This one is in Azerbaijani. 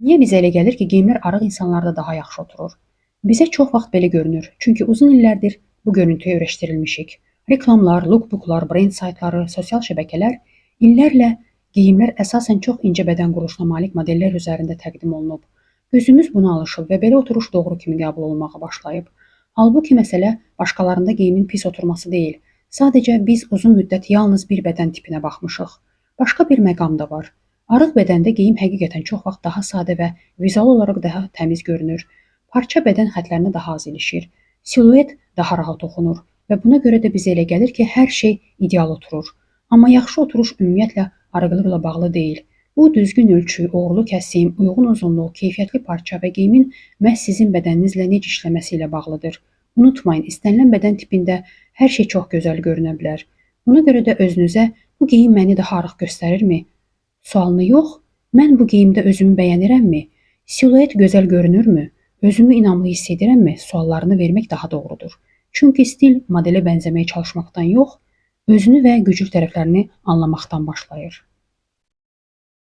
Niyə bizə elə gəlir ki, geyimlər arıq insanlarda daha yaxşı oturur? Bizə çox vaxt belə görünür, çünki uzun illərdir bu görüntüyə öyrəşdirilmişik. Reklamlar, lookbooklar, brend saytları, sosial şəbəkələr illərlə geyimlər əsasən çox incə bədən quruluşuna malik modellər üzərində təqdim olunub. Gözümüz buna alışıb və belə oturuş doğru kimi qəbul olunmağa başlayıb. Halbuki məsələ başqalarında geyimin pis oturması deyil. Sadəcə biz uzun müddət yalnız bir bədən tipinə baxmışıq. Başqa bir məqam da var. Arıq bədəndə geyim həqiqətən çox vaxt daha sadə və vizual olaraq daha təmiz görünür. Parça bədən xətlərinə daha az ilişir. Siluet daha rahat oxunur və buna görə də bizə elə gəlir ki, hər şey ideal oturur. Amma yaxşı oturuş ümumiyyətlə arıqlıqla bağlı deyil. Bu düzgün ölçü, uğurlu kəsim, uyğun uzunluq, keyfiyyətli parça və geyimin məhz sizin bədəninizlə necə işləməsi ilə bağlıdır. Unutmayın, istənilən bədən tipində hər şey çox gözəl görünə bilər. Buna görə də özünüzə bu geyim məni daha arıq göstərirmi? Sualını yox, mən bu geyimdə özümü bəyənirəmmi? Siluet gözəl görünürmü? Özümü inamlı hiss edirəmmi? Suallarını vermək daha doğrudur. Çünki stil modelə bənzəməyə çalışmaqdan yox, özünü və güclü tərəflərini anlamaqdan başlayır.